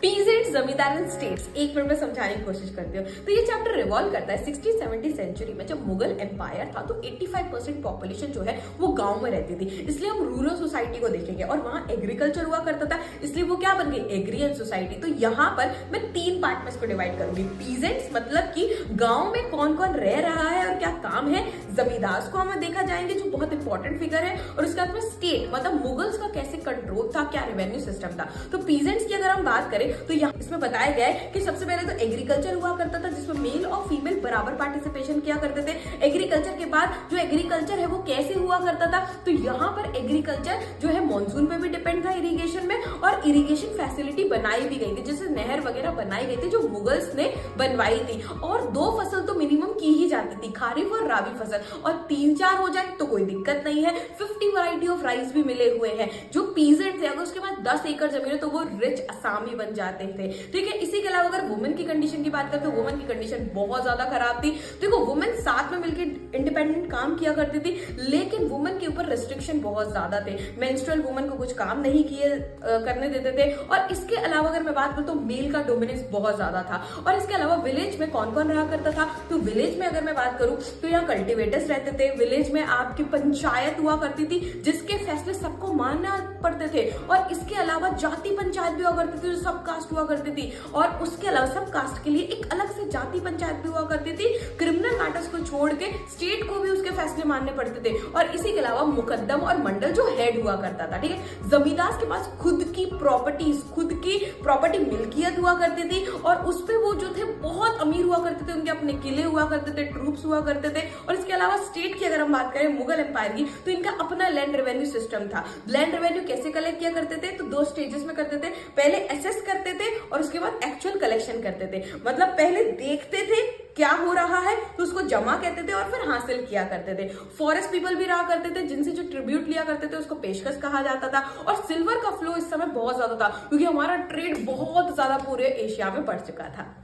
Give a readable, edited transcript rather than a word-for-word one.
Peasant, जमींदार and states, एक minute में समझाने की कोशिश करती हूँ। तो ये चैप्टर रिवॉल्व करता है 16th-17th सेंचुरी में जब मुगल एम्पायर था तो 85% पॉपुलेशन जो है वो गांव में रहती थी, इसलिए हम रूरल सोसाइटी को देखेंगे और वहां एग्रीकल्चर हुआ करता था, इसलिए वो क्या बन गई, एग्रियन सोसाइटी। तो यहाँ पर मैं 3 पार्ट में इसको डिवाइड करूंगी। पीजेंट्स मतलब कि गांव में कौन कौन रह रहा है और क्या काम है। जमींदार को हमें देखा जाएंगे जो बहुत इंपॉर्टेंट फिगर है, और उसके बाद में स्टेट मतलब मुगल्स का कैसे कंट्रोल था, क्या रेवेन्यू सिस्टम था। तो पीजेंट्स की अगर हम बात करें तो यहाँ इसमें बताया गया है कि सबसे पहले तो एग्रीकल्चर हुआ करता था जिसमें मेल और फीमेल बराबर पार्टिसिपेशन किया करते थे। एग्रीकल्चर के बाद जो एग्रीकल्चर है वो कैसे हुआ करता था, तो यहाँ पर एग्रीकल्चर जो है मॉनसून पे भी डिपेंड था इरिगेशन में, और इरिगेशन फैसिलिटी बनाई भी गई थी, जैसे नहर वगैरह बनाई गई थी जो मुगल्स ने बनवाई थी। और 2 फसल तो मिनिमम की ही जाती थी, खारिफ और राबी फसल, और 3-4 हो जाए तो कोई दिक्कत नहीं है। 50 वैरायटी ऑफ राइस भी मिले हुए हैं। जो पीजेंट थे अगर उसके पास 10 एकड़ जमीन है तो वो रिच असामी बन जाते थे। ठीक है, इसी के अलावा अगर वुमेन की कंडीशन की बात करें तो वुमेन की कंडीशन बहुत ज्यादा खराब थी। देखो वुमेन साथ में मिलकर इंडिपेंडेंट काम किया करती थी, लेकिन वुमेन के ऊपर रेस्ट्रिक्शन बहुत ज्यादा थे। मेंस्ट्रुअल वुमेन को कुछ काम नहीं करने देते थे। और इसके अलावा अगर मैं बात करूं तो मेल का डोमिनेंस बहुत ज्यादा था। और इसके अलावा विलेज में कौन कौन रहा करता था, तो विलेज में अगर मैं बात करूं तो यहाँ कल्टिवेटर्स रहते थे। विलेज में आपकी पंचायत हुआ करती थी जिसके फैसले सबको मानना पड़ते थे। और इसके अलावा जाति पंचायत भी हुआ करती थी जो सब कास्ट हुआ करती थी। और उसके अलावा सब कास्ट के लिए एक अलग से जाति पंचायत भी हुआ करती थी। क्रिमिनल मैटर्स को छोड़ के स्टेट को भी उसके फैसले मानने पड़ते थे। और इसी के अलावा मुकद्दम और मंडल जो हेड हुआ करता था। ठीक है, जमींदार के पास खुद की प्रॉपर्टी मिल्कियत हुआ करती थी, और उस पे वो जो थे बहुत अमीर हुआ करते थे, उनके अपने किले हुआ करते थे, ट्रूप्स हुआ करते थे। और इसके अलावा स्टेट की अगर हम बात करें मुगल एम्पायर की, तो इनका अपना लैंड रेवेन्यू सिस्टम था। लैंड रेवेन्यू कैसे कलेक्ट किया करते थे, तो 2 स्टेजेस में करते थे। पहले एसेस करते थे और उसके बाद एक्चुअल कलेक्शन करते थे। मतलब पहले देखते थे क्या हो रहा है तो उसको जमा कहते थे और फिर हासिल किया करते थे। फॉरेस्ट पीपल भी रहा करते थे जिनसे जो ट्रिब्यूट लिया करते थे उसको पेशकश कहा जाता था। और सिल्वर का फ्लो इस समय बहुत ज्यादा था क्योंकि हमारा ट्रेड बहुत ज्यादा पूरे एशिया में बढ़ चुका था।